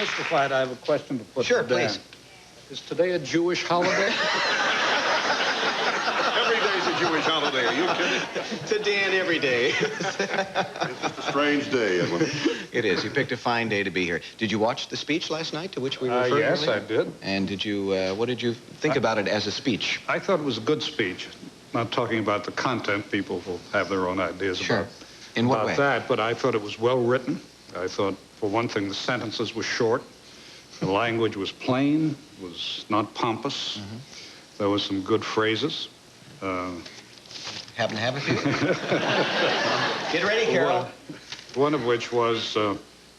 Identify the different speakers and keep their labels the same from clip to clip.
Speaker 1: Mr. White, I have a question to put
Speaker 2: Sure,
Speaker 1: to Dan.
Speaker 2: please.
Speaker 1: Is today a Jewish holiday?
Speaker 3: Every day's a Jewish holiday. Are you kidding?
Speaker 2: To Dan every day.
Speaker 3: It's just a strange day, Edwin.
Speaker 2: It is. You picked a fine day to be here. Did you watch the speech last night to which we referred
Speaker 1: Yes,
Speaker 2: earlier?
Speaker 1: I did.
Speaker 2: And did you, what did you think about it as a speech?
Speaker 1: I thought it was a good speech. Not talking about the content, people will have their own ideas
Speaker 2: Sure.
Speaker 1: about,
Speaker 2: In what way?
Speaker 1: that, but I thought it was well written. I thought, for one thing, the sentences were short. The language was plain, was not pompous.
Speaker 2: Mm-hmm.
Speaker 1: There was some good phrases.
Speaker 2: Happen to have a few? Get ready, Carol.
Speaker 1: One of which was,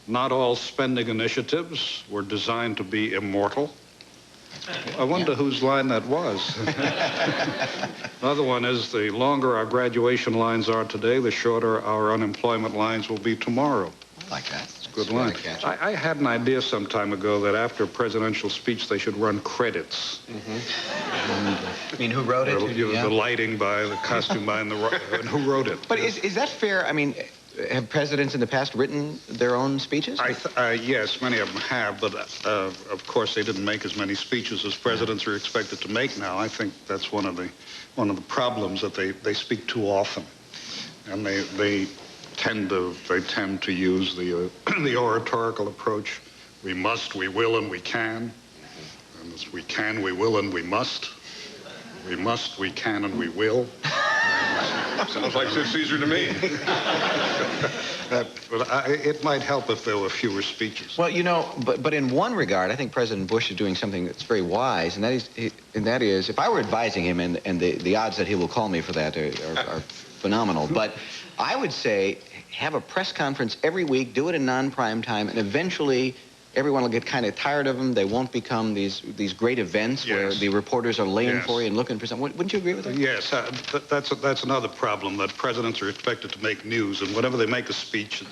Speaker 1: not all spending initiatives were designed to be immortal. I wonder whose line that was. Another one is, the longer our graduation lines are today, the shorter our unemployment lines will be tomorrow.
Speaker 2: I like that.
Speaker 1: Good line. I had an idea some time ago that after a presidential speech, they should run credits.
Speaker 2: I mean, who wrote it?
Speaker 1: The lighting by, the costume by, and who wrote it.
Speaker 2: But is that fair? I mean, have presidents in the past written their own speeches?
Speaker 1: Yes, many of them have, but of course they didn't make as many speeches as presidents are expected to make now. I think that's one of the problems, that they speak too often, and they tend to use the the oratorical approach. We must, we will, and we can. And as we can, we will, and we must. We must, we can, and we will.
Speaker 3: Sounds like Sid Caesar to me.
Speaker 1: It might help if there were fewer speeches.
Speaker 2: Well, you know, but in one regard, I think President Bush is doing something that's very wise, and that is, if I were advising him, and the odds that he will call me for that are phenomenal, but I would say have a press conference every week, do it in non-prime time, and eventually everyone will get kind of tired of them. They won't become these great events where the reporters are laying for you and looking for something. Wouldn't you agree with that?
Speaker 1: Yes, that's another problem, that presidents are expected to make news, and whenever they make a speech,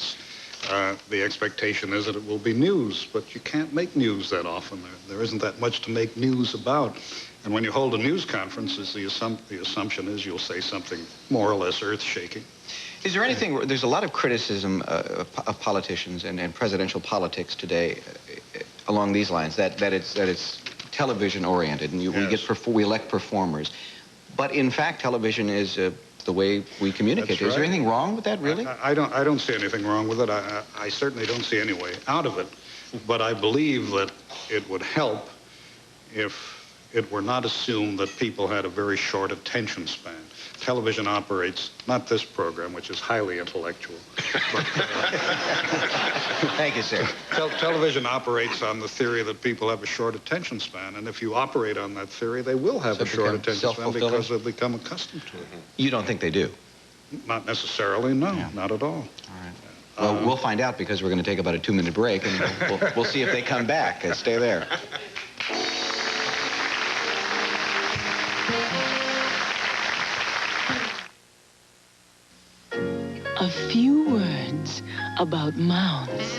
Speaker 1: the expectation is that it will be news, but you can't make news that often. There isn't that much to make news about. And when you hold a news conference, the assumption is you'll say something more or less earth-shaking.
Speaker 2: Is there anything, there's a lot of criticism of politicians and presidential politics today along these lines, that it's television-oriented, and we elect performers. But in fact, television is the way we communicate.
Speaker 1: That's right.
Speaker 2: Is there anything wrong with that, really?
Speaker 1: I don't see anything wrong with it. I certainly don't see any way out of it. But I believe that it would help if it were not assumed that people had a very short attention span. Television operates, not this program, which is highly intellectual. But,
Speaker 2: Thank you, sir.
Speaker 1: Television operates on the theory that people have a short attention span, and if you operate on that theory, they will have a short attention span because they'll become accustomed to it.
Speaker 2: You don't think they do?
Speaker 1: Not necessarily, no, not at all.
Speaker 2: All right. Well, we'll find out, because we're going to take about a 2-minute break, and we'll see if they come back. Stay there.
Speaker 4: A few words about mounds.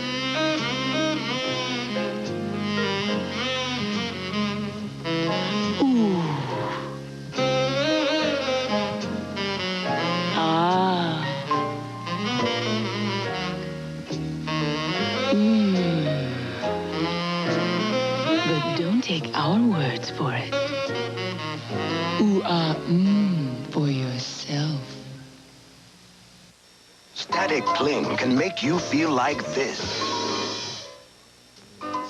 Speaker 4: Ooh. Ah. But don't take our words for it. Ooh, for yourself.
Speaker 5: Static Cling can make you feel like this.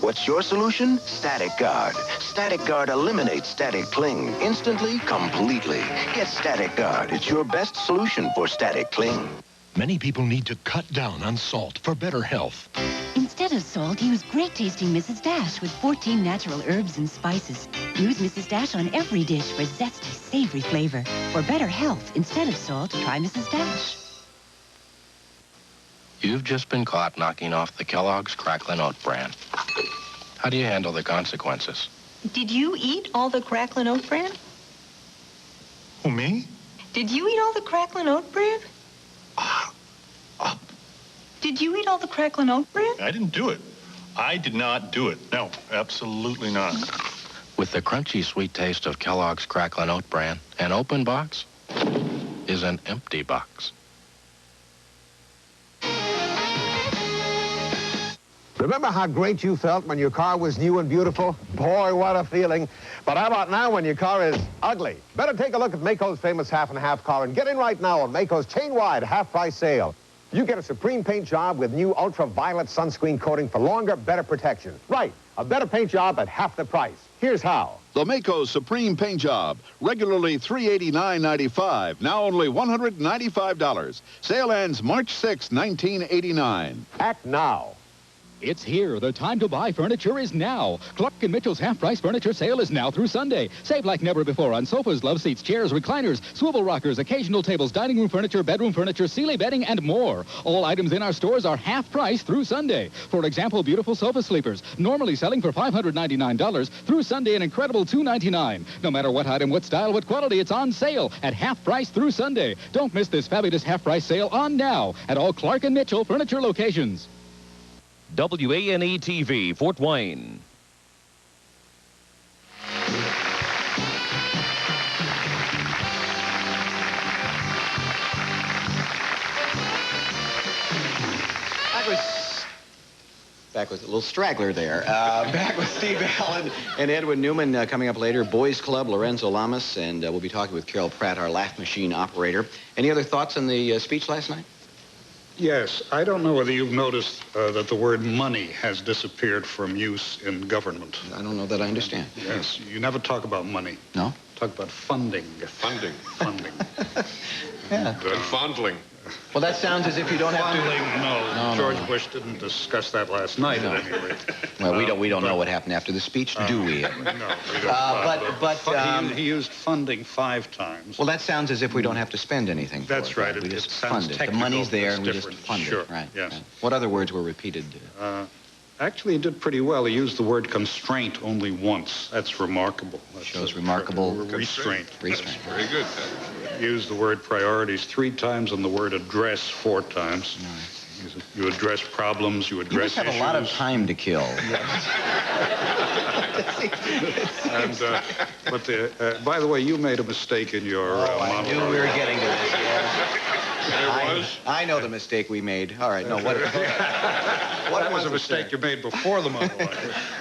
Speaker 5: What's your solution? Static Guard. Static Guard eliminates static cling instantly, completely. Get Static Guard. It's your best solution for static cling.
Speaker 6: Many people need to cut down on salt for better health.
Speaker 7: Instead of salt, use great-tasting Mrs. Dash with 14 natural herbs and spices. Use Mrs. Dash on every dish for zesty, savory flavor. For better health, instead of salt, try Mrs. Dash.
Speaker 8: You've just been caught knocking off the Kellogg's Cracklin' Oat Bran. How do you handle the consequences?
Speaker 9: Did you eat all the Cracklin' Oat Bran?
Speaker 6: Who, me?
Speaker 9: Did you eat all the Cracklin' Oat Bran? Did you eat all the Cracklin' Oat Bran?
Speaker 6: I didn't do it. I did not do it. No, absolutely not.
Speaker 8: With the crunchy sweet taste of Kellogg's Cracklin' Oat Bran, an open box is an empty box.
Speaker 10: Remember how great you felt when your car was new and beautiful? Boy, what a feeling. But how about now when your car is ugly? Better take a look at Maaco's famous half and half car and get in right now on Maaco's chain-wide half-price sale. You get a supreme paint job with new ultraviolet sunscreen coating for longer, better protection. Right, a better paint job at half the price. Here's how.
Speaker 11: The Maaco Supreme Paint Job, regularly $389.95, now only $195. Sale ends March 6, 1989.
Speaker 10: Act now.
Speaker 12: It's here. The time to buy furniture is now. Clark & Mitchell's half-price furniture sale is now through Sunday. Save like never before on sofas, love seats, chairs, recliners, swivel rockers, occasional tables, dining room furniture, bedroom furniture, Sealy bedding, and more. All items in our stores are half price through Sunday. For example, beautiful sofa sleepers, normally selling for $599, through Sunday an incredible $299. No matter what item, what style, what quality, it's on sale at half price through Sunday. Don't miss this fabulous half-price sale on now at all Clark & Mitchell furniture locations.
Speaker 13: WANE-TV, Fort Wayne.
Speaker 2: Back with a little straggler there. Back with Steve Allen and Edwin Newman coming up later. Boys Club, Lorenzo Lamas, and we'll be talking with Carol Pratt, our laugh machine operator. Any other thoughts on the speech last night?
Speaker 1: Yes, I don't know whether you've noticed that the word money has disappeared from use in government.
Speaker 2: I don't know that I understand.
Speaker 1: Yes, you never talk about money.
Speaker 2: No?
Speaker 1: Talk about funding.
Speaker 3: Funding.
Speaker 1: Funding.
Speaker 2: Yeah.
Speaker 3: And fondling.
Speaker 2: Well, that sounds as if you don't have to...
Speaker 1: No, George Bush didn't discuss that last night at any rate.
Speaker 2: Well, we don't know what happened after the speech, do we?
Speaker 1: No, we don't. He used funding 5 times.
Speaker 2: Well, that sounds as if we don't have to spend anything.
Speaker 1: That's right.
Speaker 2: We
Speaker 1: It
Speaker 2: just
Speaker 1: sounds
Speaker 2: fund it. The
Speaker 1: technical,
Speaker 2: money's there,
Speaker 1: it's
Speaker 2: and we just
Speaker 1: different.
Speaker 2: fund
Speaker 1: Sure.
Speaker 2: it. Right.
Speaker 1: Yes.
Speaker 2: Right. What other words were repeated?
Speaker 1: Actually, he did pretty well. He used the word constraint only once. That's remarkable. That
Speaker 2: shows remarkable
Speaker 1: restraint.
Speaker 2: Restraint.
Speaker 3: Very good.
Speaker 1: He used the word priorities 3 times and the word address 4 times.
Speaker 2: Nice.
Speaker 1: You address problems, you address
Speaker 2: issues. You must have
Speaker 1: issues.
Speaker 2: a lot of time to kill.
Speaker 1: But by the way, you made a mistake in your monologue.
Speaker 2: I knew we were getting to this. Yeah.
Speaker 3: There was?
Speaker 2: I know the mistake we made. All right, no, what
Speaker 1: That was a mistake you made before the monologue.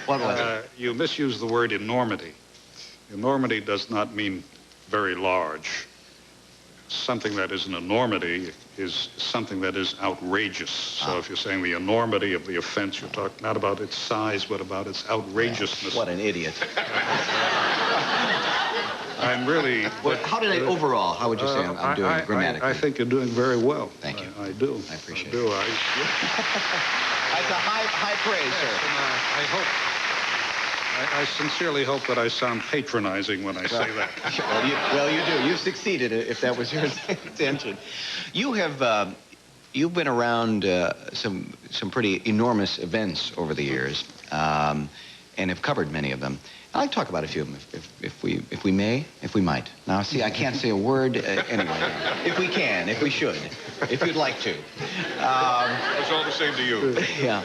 Speaker 2: What was it?
Speaker 1: You misused the word enormity. Enormity does not mean very large. Something that is an enormity is something that is outrageous. So if you're saying the enormity of the offense, you're talking not about its size, but about its outrageousness.
Speaker 2: What an idiot.
Speaker 1: I'm really...
Speaker 2: How did I, overall, how would you say I'm doing grammatically?
Speaker 1: I think you're doing very well.
Speaker 2: Thank you.
Speaker 1: I do.
Speaker 2: I appreciate
Speaker 1: it.
Speaker 2: That's a high praise, sir.
Speaker 1: I sincerely hope that I sound patronizing when I say that.
Speaker 2: Well, you do. You've succeeded, if that was your intention. You have, you've been around some pretty enormous events over the years, and have covered many of them. I'd like to talk about a few of them, if we may, if we might. Now, see, I can't say a word anyway. If we can, if we should, if you'd like to.
Speaker 3: It's all the same to you.
Speaker 2: Yeah.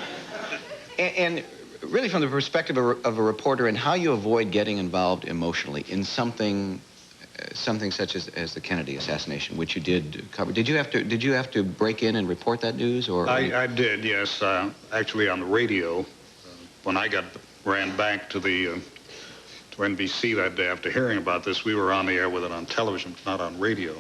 Speaker 2: And really from the perspective of a reporter and how you avoid getting involved emotionally in something such as the Kennedy assassination, which you did cover. Did you have to break in and report that news, or?
Speaker 1: I did, yes. Actually, on the radio, when I ran back to NBC that day after hearing about this, we were on the air with it on television, not on radio.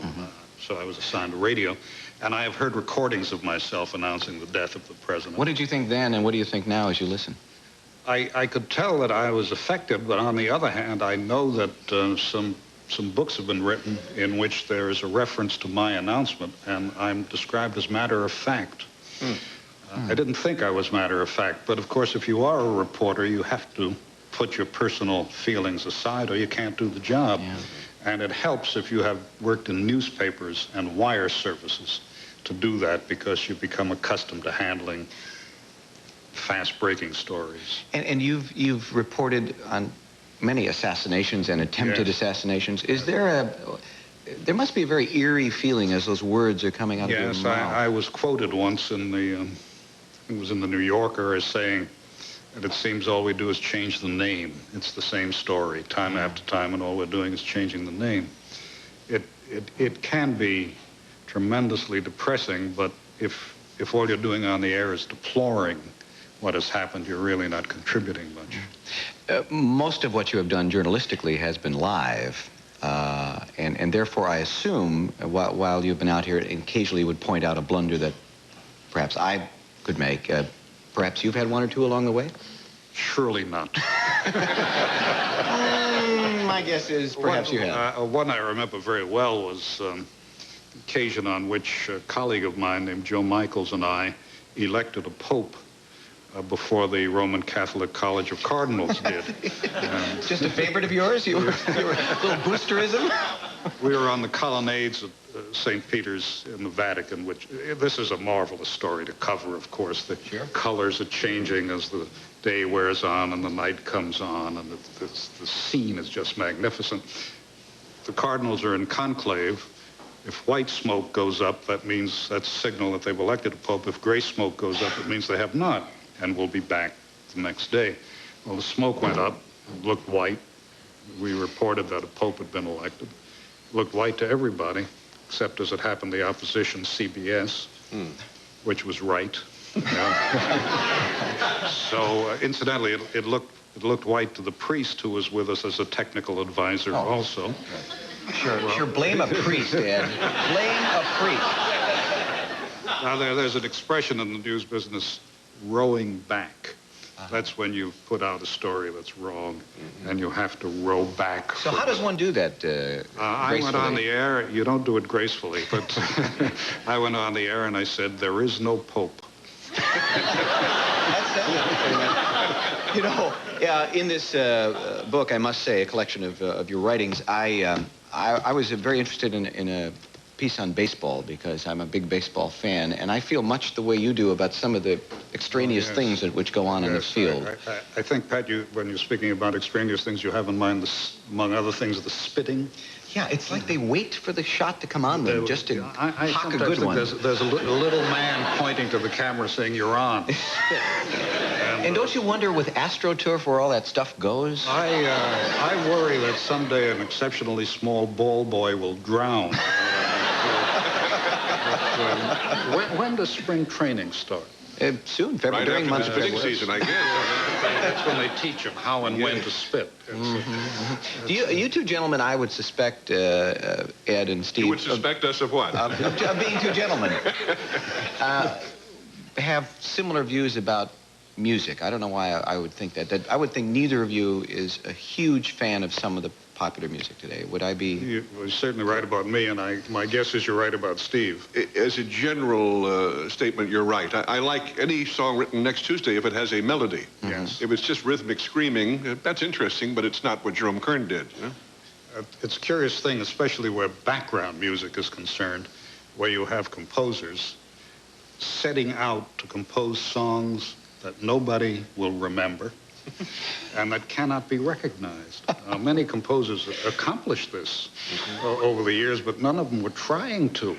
Speaker 1: So I was assigned to radio. And I have heard recordings of myself announcing the death of the president.
Speaker 2: What did you think then, and what do you think now as you listen?
Speaker 1: I could tell that I was affected, but on the other hand, I know that some books have been written in which there is a reference to my announcement, and I'm described as matter of fact. I didn't think I was matter of fact, but of course, if you are a reporter, you have to put your personal feelings aside or you can't do the job.
Speaker 2: Yeah.
Speaker 1: And it helps if you have worked in newspapers and wire services to do that, because you become accustomed to handling fast-breaking stories.
Speaker 2: And you've reported on many assassinations and attempted assassinations. Is there there must be a very eerie feeling as those words are coming out of your mouth.
Speaker 1: Yes, I was quoted once in it was in the New Yorker as saying that it seems all we do is change the name. It's the same story time after time, and all we're doing is changing the name. It can be tremendously depressing, but if all you're doing on the air is deploring what has happened, you're really not contributing much.
Speaker 2: Most of what you have done journalistically has been live, and therefore I assume while you've been out here, occasionally you would point out a blunder that perhaps I could make. Perhaps you've had one or two along the way?
Speaker 1: Surely not.
Speaker 2: My guess is perhaps you have.
Speaker 1: One I remember very well was the occasion on which a colleague of mine named Joe Michaels and I elected a pope before the Roman Catholic College of Cardinals did.
Speaker 2: Just a favorite of yours? You were a little boosterism?
Speaker 1: We were on the colonnades of St. Peter's in the Vatican, which this is a marvelous story to cover, of course. The colors are changing as the day wears on and the night comes on, and the scene is just magnificent. The cardinals are in conclave. If white smoke goes up, that means that's a signal that they've elected a pope. If gray smoke goes up, it means they have not, and we'll be back the next day. Well, the smoke went up, looked white. We reported that a pope had been elected. Looked white to everybody, except as it happened, the opposition, CBS, which was right. So, incidentally, it looked white to the priest who was with us as a technical advisor also.
Speaker 2: Sure, blame a priest, Ed. Blame a priest.
Speaker 1: Now, there's an expression in the news business, rowing back. That's when you put out a story that's wrong, and you have to row back.
Speaker 2: So how does one do that
Speaker 1: I went on the air. You don't do it gracefully, but I went on the air and I said, there is no pope.
Speaker 2: You know, in this book, I must say, a collection of your writings, I was very interested in a piece on baseball because I'm a big baseball fan, and I feel much the way you do about some of the extraneous things which go on in the field.
Speaker 1: I think, Pat, when you're speaking about extraneous things, you have in mind, among other things, the spitting.
Speaker 2: Yeah, it's like they wait for the shot to come on them just to hock a good one.
Speaker 1: There's a little man pointing to the camera saying, you're on.
Speaker 2: And don't you wonder with AstroTurf where all that stuff goes?
Speaker 1: I worry that someday an exceptionally small ball boy will drown. When does spring training start?
Speaker 2: Soon, February.
Speaker 3: Right after the spitting season, I guess.
Speaker 1: That's when they teach them how and when to spit.
Speaker 2: You two gentlemen, I would suspect, Ed and Steve...
Speaker 3: You would suspect us of what?
Speaker 2: Of being two gentlemen. Have similar views about music. I don't know why I would think that. I would think neither of you is a huge fan of some of the popular music today. Would I be...
Speaker 1: You're certainly right about me, and my guess is you're right about Steve.
Speaker 3: As a general statement, you're right. I like any song written next Tuesday if it has a melody.
Speaker 1: Yes.
Speaker 3: If it's just rhythmic screaming, that's interesting, but it's not what Jerome Kern did. You know?
Speaker 1: It's a curious thing, especially where background music is concerned, where you have composers setting out to compose songs that nobody will remember and that cannot be recognized. Many composers accomplished this over the years, but none of them were trying to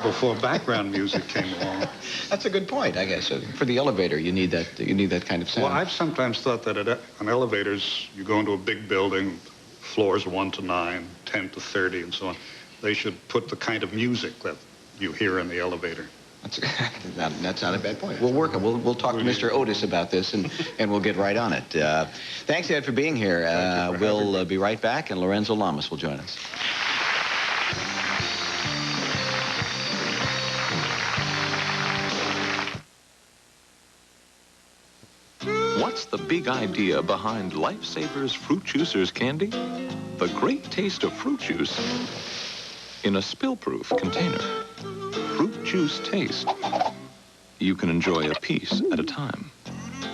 Speaker 1: before background music came along.
Speaker 2: That's a good point, I guess. For the elevator, you need that kind of sound.
Speaker 1: Well, I've sometimes thought that on elevators, you go into a big building, floors 1 to 9, 10 to 30, and so on. They should put the kind of music that you hear in the elevator.
Speaker 2: That's not a bad point. We'll work it. We'll talk to Mr. Otis about this, and we'll get right on it. Thanks, Ed, for being here. We'll be right back, and Lorenzo Lamas will join us.
Speaker 13: What's the big idea behind Lifesavers Fruit Juicers candy? The great taste of fruit juice in a spill-proof container. Fruit juice taste. You can enjoy a piece at a time.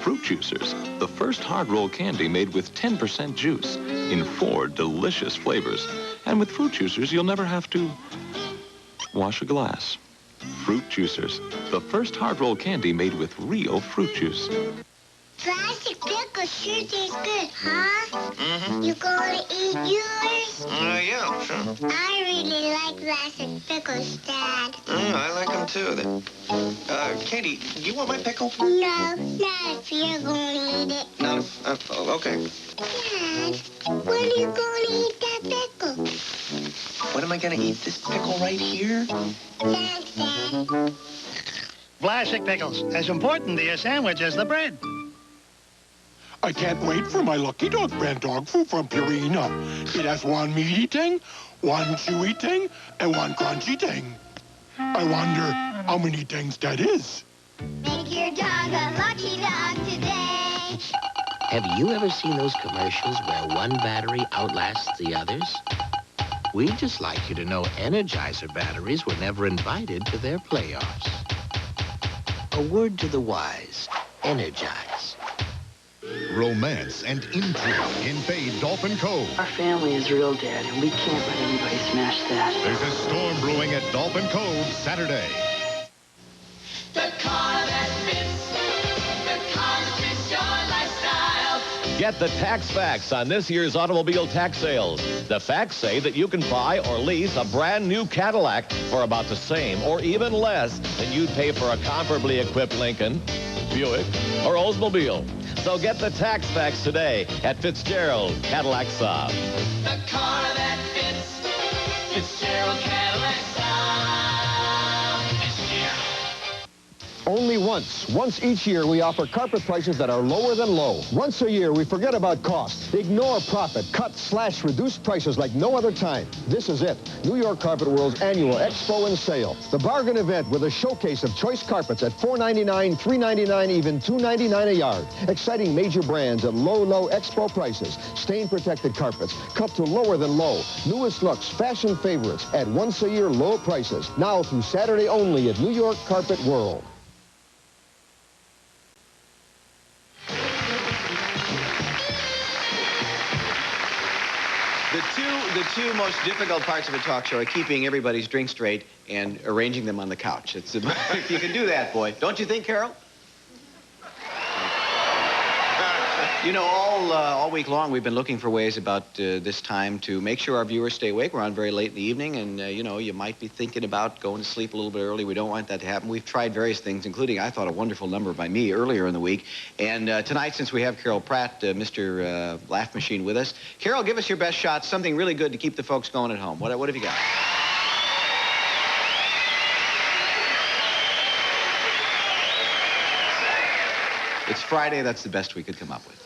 Speaker 13: Fruit Juicers, the first hard roll candy made with 10% juice in 4 delicious flavors. And with Fruit Juicers, you'll never have to wash a glass. Fruit Juicers, the first hard roll candy made with real fruit juice.
Speaker 14: Plastic pickles sure taste good, huh? Mm-hmm. You gonna eat yours?
Speaker 15: Yeah, sure.
Speaker 14: I really like plastic pickles, Dad.
Speaker 15: I like them too. Katie, do you want my pickle?
Speaker 14: No, not if you're gonna eat it.
Speaker 15: No? Okay.
Speaker 14: Dad, when are you gonna eat that pickle?
Speaker 15: When am I gonna eat this pickle right here?
Speaker 14: Thanks, Dad.
Speaker 16: Vlasic pickles. As important to your sandwich as the bread.
Speaker 17: I can't wait for my Lucky Dog brand dog food from Purina. It has one meaty thing, one chewy thing, and one crunchy thing. I wonder how many things that is.
Speaker 14: Make your dog a Lucky Dog today.
Speaker 18: Have you ever seen those commercials where one battery outlasts the others? We'd just like you to know Energizer batteries were never invited to their playoffs. A word to the wise, Energize.
Speaker 19: Romance and intrigue invade Dolphin Cove.
Speaker 20: Our family is real, Dad, and we can't let anybody smash that.
Speaker 19: There's a storm brewing at Dolphin Cove Saturday.
Speaker 21: The car that fits. The car that fits your lifestyle.
Speaker 22: Get the tax facts on this year's automobile tax sales. The facts say that you can buy or lease a brand new Cadillac for about the same or even less than you'd pay for a comparably equipped Lincoln, Buick, or Oldsmobile. So get the tax facts today at Fitzgerald Cadillac Saab.
Speaker 21: The car that fits. Fitzgerald Cadillac Saab. Fitzgerald.
Speaker 23: Only once each year, we offer carpet prices that are lower than low. Once a year, we forget about cost, ignore profit, cut/reduce prices like no other time. This is it. New York Carpet World's annual expo and sale. The bargain event with a showcase of choice carpets at $4.99, $3.99, even $2.99 a yard. Exciting major brands at low expo prices. Stain-protected carpets, cut to lower than low. Newest looks, fashion favorites at once-a-year low prices. Now through Saturday only at New York Carpet World.
Speaker 2: The two most difficult parts of a talk show are keeping everybody's drinks straight and arranging them on the couch. It's if you can do that, boy. Don't you think, Carol? You know, all week long, we've been looking for ways about this time to make sure our viewers stay awake. We're on very late in the evening, and, you know, you might be thinking about going to sleep a little bit early. We don't want that to happen. We've tried various things, including, I thought, a wonderful number by me earlier in the week. And tonight, since we have Carol Pratt, Mr. Laugh Machine, with us, Carol, give us your best shot, something really good to keep the folks going at home. What have you got? It's Friday. That's the best we could come up with.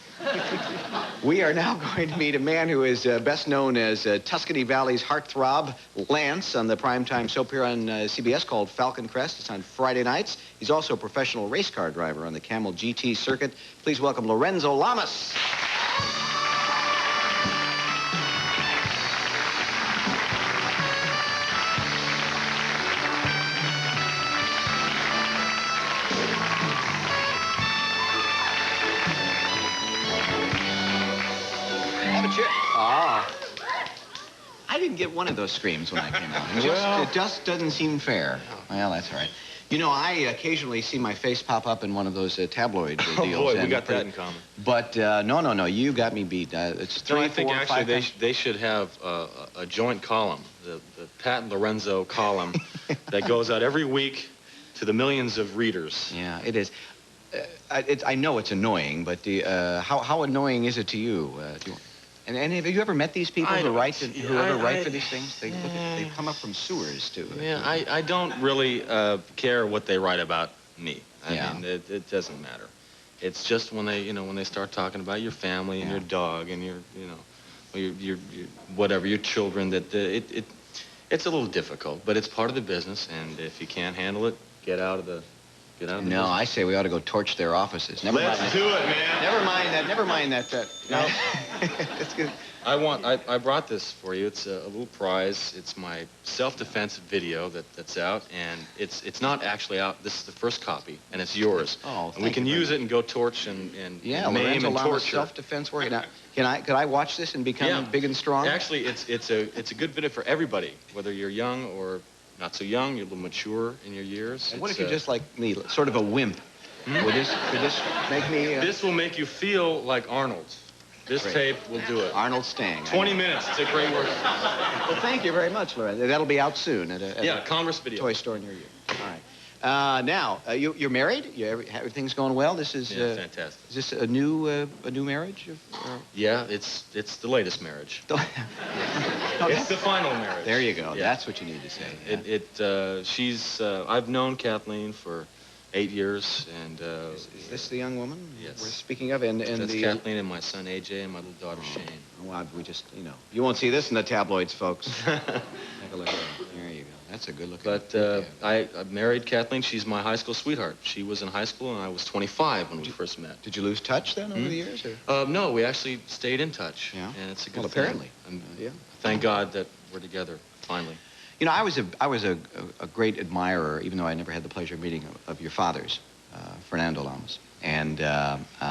Speaker 2: We are now going to meet a man who is best known as Tuscany Valley's heartthrob, Lance, on the primetime soap here on CBS called Falcon Crest. It's on Friday nights. He's also a professional race car driver on the Camel GT circuit. Please welcome Lorenzo Lamas. I didn't get one of those screams when I came out. It just doesn't seem fair. Well, that's all right. You know, I occasionally see my face pop up in one of those tabloid deals.
Speaker 24: Oh, boy, we got that in common.
Speaker 2: But, no, you got me beat. It's three,
Speaker 24: I think
Speaker 2: four,
Speaker 24: actually
Speaker 2: five
Speaker 24: they should have a joint column, the Pat and Lorenzo column, that goes out every week to the millions of readers.
Speaker 2: Yeah, it is. I know it's annoying, but how annoying is it to you? And have you ever met these people who write for these things? They come up from sewers, too.
Speaker 24: Yeah, I don't really care what they write about me. I mean, it doesn't matter. It's just when they start talking about your family and your dog and your whatever, your children, that it's a little difficult, but it's part of the business, and if you can't handle it, get out of the business.
Speaker 2: I say we ought to go torch their offices.
Speaker 24: Let's do it, man.
Speaker 2: Never mind that.
Speaker 24: No.
Speaker 2: That's good.
Speaker 24: I brought this for you. It's a little prize. It's my self-defense video that's out, and it's not actually out. This is the first copy, and it's yours.
Speaker 2: Oh,
Speaker 24: and we can use it and go torch and maim and torture.
Speaker 2: Self-defense work. Now, could I watch this and become big and strong?
Speaker 24: Actually, it's a good video for everybody, whether you're young or not so young, you're a little mature in your years.
Speaker 2: And what if you're just like me, sort of a wimp? Could this make me...
Speaker 24: This will make you feel like Arnold. This tape will do it.
Speaker 2: Arnold Stang.
Speaker 24: 20 minutes. It's a great work.
Speaker 2: Well, thank you very much, Lorenzo. That'll be out soon at a
Speaker 24: Congress video.
Speaker 2: Toy store near you. All right. Now, you're married? Everything's going well? This is...
Speaker 24: fantastic.
Speaker 2: Is this a new marriage?
Speaker 24: Yeah, it's the latest marriage. It's the final marriage.
Speaker 2: There you go. Yeah. That's what you need to say.
Speaker 24: Yeah. I've known Kathleen for 8 years, and
Speaker 2: Is this the young woman
Speaker 24: yes.
Speaker 2: we're speaking of? And
Speaker 24: That's
Speaker 2: the
Speaker 24: Kathleen and my son AJ and my little daughter Shane.
Speaker 2: Well, we just, you know, you won't see this in the tabloids, folks. Take a look at it. There you go. That's a good looking.
Speaker 24: But I married Kathleen. She's my high school sweetheart. She was in high school, and I was 25 when we first met.
Speaker 2: Did you lose touch then over the years? Or?
Speaker 24: No, we actually stayed in touch.
Speaker 2: Yeah.
Speaker 24: And it's a good
Speaker 2: Well,
Speaker 24: thing.
Speaker 2: apparently.
Speaker 24: Yeah. Thank God that we're together finally.
Speaker 2: You know, I was a great admirer, even though I never had the pleasure of meeting of your father's, Fernando Lamas. And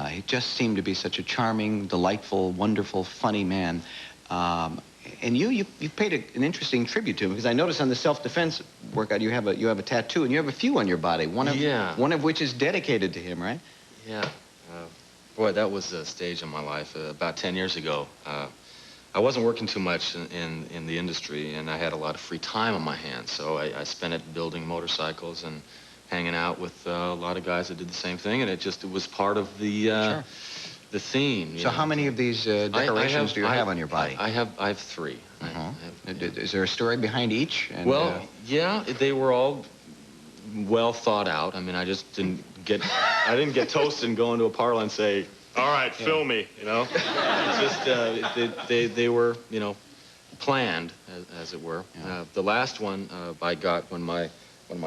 Speaker 2: he just seemed to be such a charming, delightful, wonderful, funny man. And you paid an interesting tribute to him, because I noticed on the self-defense workout you have a tattoo, and you have a few on your body. One of which is dedicated to him, right?
Speaker 24: Yeah. Boy, that was a stage in my life about 10 years ago. I wasn't working too much in the industry, and I had a lot of free time on my hands, so I spent it building motorcycles and hanging out with a lot of guys that did the same thing, and it was part of the the theme.
Speaker 2: So how many of these decorations do you have on your body?
Speaker 24: I have 3.
Speaker 2: Is there a story behind each? And,
Speaker 24: well, yeah, they were all well thought out. I mean, I just didn't get toasted and go into a parlor and say, all right, film me, you know? It's just, they were, you know, planned, as it were.
Speaker 2: Yeah.
Speaker 24: The last one I got when my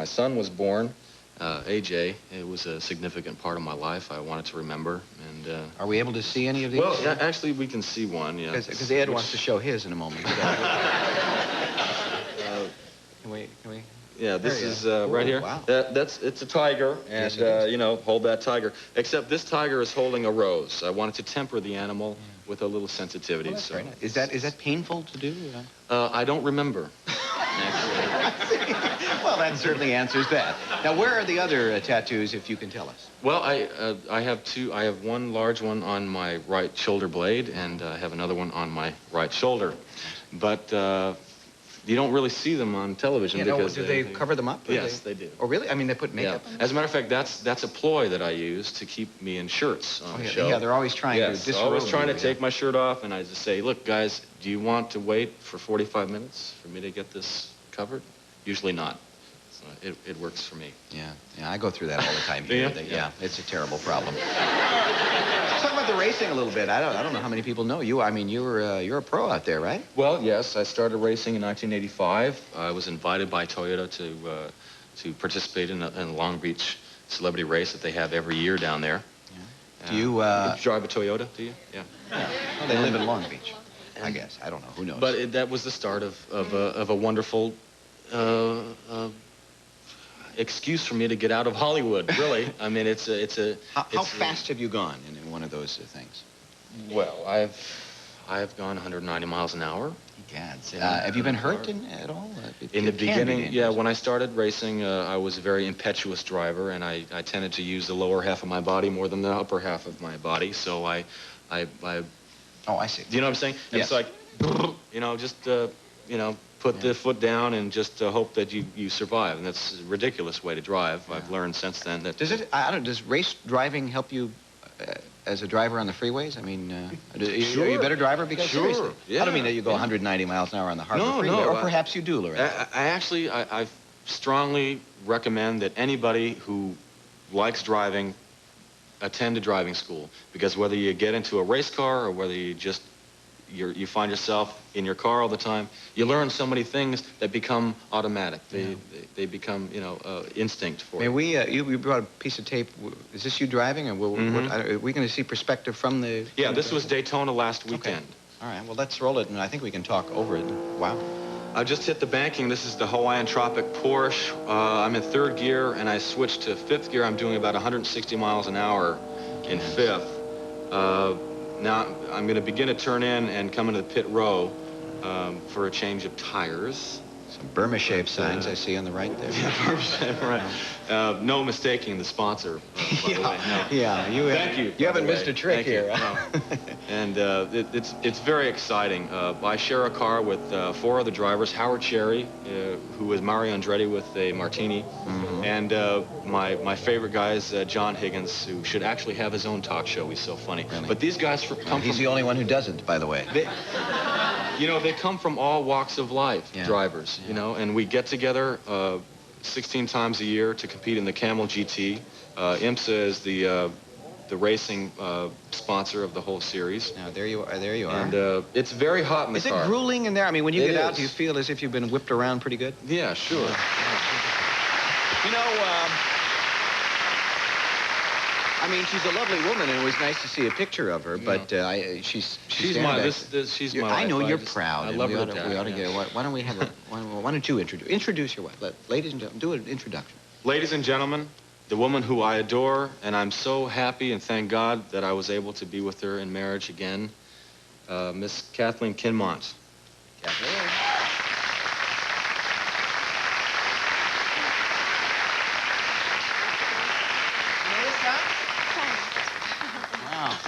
Speaker 24: son was born, AJ, it was a significant part of my life I wanted to remember. And
Speaker 2: are we able to see any of these?
Speaker 24: Well, actually, we can see one, yeah.
Speaker 2: Because Ed wants to show his in a moment. Can we?
Speaker 24: Yeah, this is right here.
Speaker 2: Wow.
Speaker 24: It's a tiger, and you know, hold that tiger. Except this tiger is holding a rose. I wanted to temper the animal with a little sensitivity.
Speaker 2: Well, that's
Speaker 24: so
Speaker 2: very nice. Is that painful to do?
Speaker 24: I don't remember.
Speaker 2: Well, that certainly answers that. Now, where are the other tattoos, if you can tell us?
Speaker 24: Well, I have 2. I have one large one on my right shoulder blade, and I have another one on my right shoulder. But you don't really see them on television because
Speaker 2: do they cover them up?
Speaker 24: Yes, they do.
Speaker 2: Oh, really? I mean, they put makeup on them?
Speaker 24: As a matter of fact, that's a ploy that I use to keep me in shirts on the show.
Speaker 2: Yeah, they're always trying to disrobe
Speaker 24: always trying to
Speaker 2: you,
Speaker 24: take my shirt off, and I just say, look, guys, do you want to wait for 45 minutes for me to get this covered? Usually not. So it works for me.
Speaker 2: Yeah, I go through that all the time here.
Speaker 24: Yeah,
Speaker 2: it's a terrible problem. Let's talk about the racing a little bit. I don't know how many people know you. I mean, you're a pro out there, right?
Speaker 24: Well, yes. I started racing in 1985. I was invited by Toyota to participate in a Long Beach celebrity race that they have every year down there.
Speaker 2: Yeah. Do you
Speaker 24: drive a Toyota? Do you? Yeah.
Speaker 2: Well, they live in Long Beach, I guess. I don't know. Who knows?
Speaker 24: But that was the start of a wonderful excuse for me to get out of Hollywood, really. I mean, it's a...
Speaker 2: How fast have you gone in one of those things?
Speaker 24: Well, I've gone 190 miles an hour.
Speaker 2: Gads. Have you been hurt at all?
Speaker 24: In the beginning, yeah. When I started racing, I was a very impetuous driver, and I tended to use the lower half of my body more than the upper half of my body. So I
Speaker 2: Oh, I see.
Speaker 24: Do you know what I'm saying? And
Speaker 2: Yes.
Speaker 24: it's like, you know, just you know, put the foot down and just hope that you survive. And that's a ridiculous way to drive. Yeah. I've learned since then that...
Speaker 2: Does race driving help you as a driver on the freeways? I mean, are you a better driver? Because seriously,
Speaker 24: yeah.
Speaker 2: I don't mean that you go 190 miles an hour on the Harbor Freeway, or perhaps you do, Lorraine.
Speaker 24: I strongly recommend that anybody who likes driving attend a driving school, because whether you get into a race car or whether you find yourself in your car all the time, you learn so many things that become automatic. They become, you know, instinct for you.
Speaker 2: You brought a piece of tape. Is this you driving, or are we going to see perspective from the...
Speaker 24: Yeah, this was Daytona last weekend.
Speaker 2: Okay. All right, well, let's roll it, and I think we can talk over it. Wow.
Speaker 24: I just hit the banking. This is the Hawaiian Tropic Porsche. I'm in 3rd gear, and I switched to 5th gear. I'm doing about 160 miles an hour in 5th. Now, I'm going to begin to turn in and come into the pit row for a change of tires.
Speaker 2: Some Burma-shaped signs I see on the right there.
Speaker 24: Yeah, Burma-shaped, right. No mistaking the sponsor. By the way. No.
Speaker 2: Yeah,
Speaker 24: Thank you.
Speaker 2: You haven't missed a trick here.
Speaker 24: No. And it's very exciting. I share a car with 4 other drivers. Howard Cherry, who was Mario Andretti with a Martini, and my favorite guy is John Higgins, who should actually have his own talk show. He's so funny.
Speaker 2: Really?
Speaker 24: But these guys
Speaker 2: He's the only one who doesn't, by the way.
Speaker 24: You know, they come from all walks of life, drivers, you know, and we get together 16 times a year to compete in the Camel GT. IMSA is the racing sponsor of the whole series.
Speaker 2: Now, there you are. There you are.
Speaker 24: And it's very hot in the car.
Speaker 2: Is it grueling in there? I mean, when you get out,
Speaker 24: is.
Speaker 2: do you feel as if you've been whipped around pretty good?
Speaker 24: Yeah, sure.
Speaker 2: You know, I mean, she's a lovely woman, and it was nice to see a picture of her. But she's
Speaker 24: she's my.
Speaker 2: I know
Speaker 24: wife.
Speaker 2: you're proud.
Speaker 24: I love her.
Speaker 2: We ought to get. Why don't we have a? Why don't you introduce your wife? Ladies and gentlemen, do an introduction.
Speaker 24: Ladies and gentlemen, the woman who I adore, and I'm so happy and thank God that I was able to be with her in marriage again, Miss Kathleen Kinmont.
Speaker 2: Kathleen.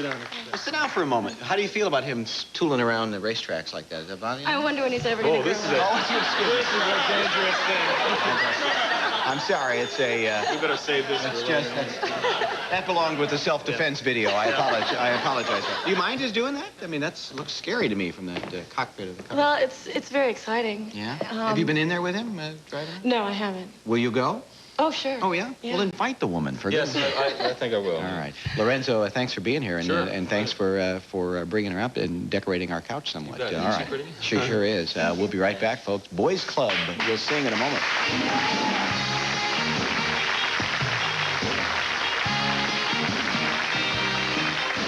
Speaker 2: Well, sit down for a moment. How do you feel about him tooling around the racetracks like that? Is that bother you?
Speaker 4: I wonder when he's ever going to
Speaker 24: this is a dangerous thing.
Speaker 2: I'm sorry. It's a.
Speaker 24: We better save this.
Speaker 2: That belonged with the self-defense video. I apologize. Do you mind his doing that? I mean, looks scary to me from that cockpit of the car.
Speaker 4: Well, it's very exciting.
Speaker 2: Yeah. Have you been in there with him driving?
Speaker 4: No, I haven't.
Speaker 2: Will you go?
Speaker 4: Oh, sure.
Speaker 2: Oh, yeah? Well, invite the woman.
Speaker 24: Yes, I think I will.
Speaker 2: All right. Lorenzo, thanks for being here, and, and thanks for bringing her up and decorating our couch somewhat.
Speaker 24: All
Speaker 2: right. She sure is. We'll be right back, folks. Boys Club. We'll sing in a moment.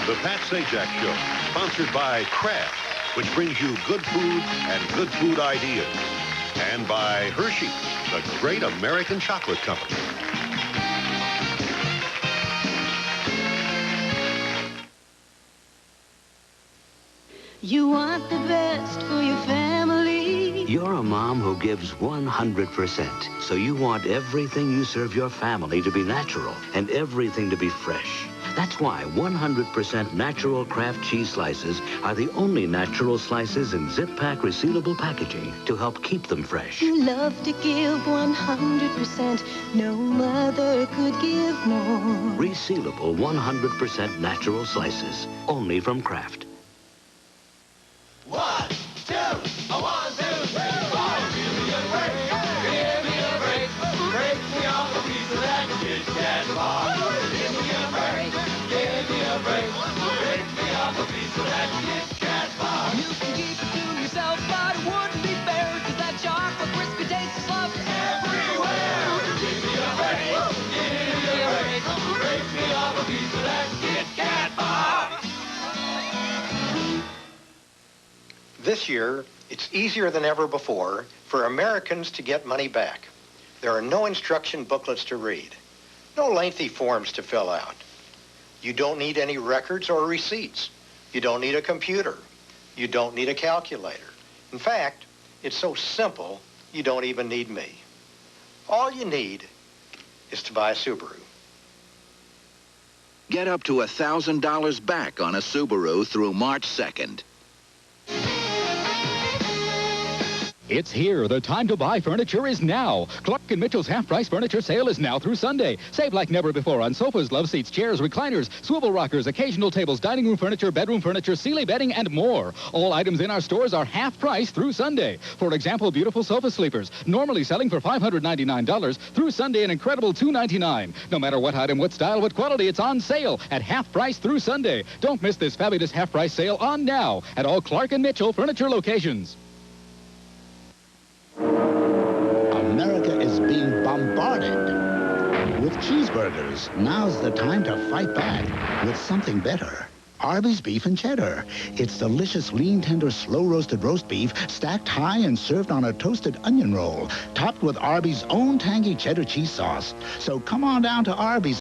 Speaker 5: The Pat Sajak Show, sponsored by Kraft, which brings you good food and good food ideas. And by Hershey, the great American chocolate company.
Speaker 7: You want the best for your family.
Speaker 9: You're a mom who gives 100%. So you want everything you serve your family to be natural and everything to be fresh. That's why 100% natural Kraft cheese slices are the only natural slices in zip-pack resealable packaging to help keep them fresh.
Speaker 7: You love to give 100%. No mother could give more.
Speaker 9: Resealable 100% natural slices, only from Kraft.
Speaker 21: 1, 2, 1, 2, 3, 4. Give me a break. Give me a break. Break me off a piece of that Kit Kat bar. Give me a break. Give me a break. Break me off a piece of that Kit Kat bar. You can keep it to yourself, but it wouldn't be fair, 'cause that chocolate crispy taste is loved everywhere. Give me a break. Give me a break. Break me off a piece of that Kit Kat bar.
Speaker 25: This year, it's easier than ever before for Americans to get money back. There are no instruction booklets to read, no lengthy forms to fill out. You don't need any records or receipts. You don't need a computer. You don't need a calculator. In fact, it's so simple, you don't even need me. All you need is to buy a Subaru.
Speaker 26: Get up to $1,000 back on a Subaru through March 2nd.
Speaker 12: It's here. The time to buy furniture is now. Clark & Mitchell's half-price furniture sale is now through Sunday. Save like never before on sofas, love seats, chairs, recliners, swivel rockers, occasional tables, dining room furniture, bedroom furniture, Sealy bedding, and more. All items in our stores are half price through Sunday. For example, beautiful sofa sleepers, normally selling for $599, through Sunday an incredible $299. No matter what item, what style, what quality, it's on sale at half price through Sunday. Don't miss this fabulous half-price sale on now at all Clark & Mitchell furniture locations.
Speaker 27: America is being bombarded with cheeseburgers. Now's the time to fight back with something better. Arby's beef and cheddar. It's delicious, lean, tender, slow-roasted roast beef stacked high and served on a toasted onion roll, topped with Arby's own tangy cheddar cheese sauce. So come on down to Arby's.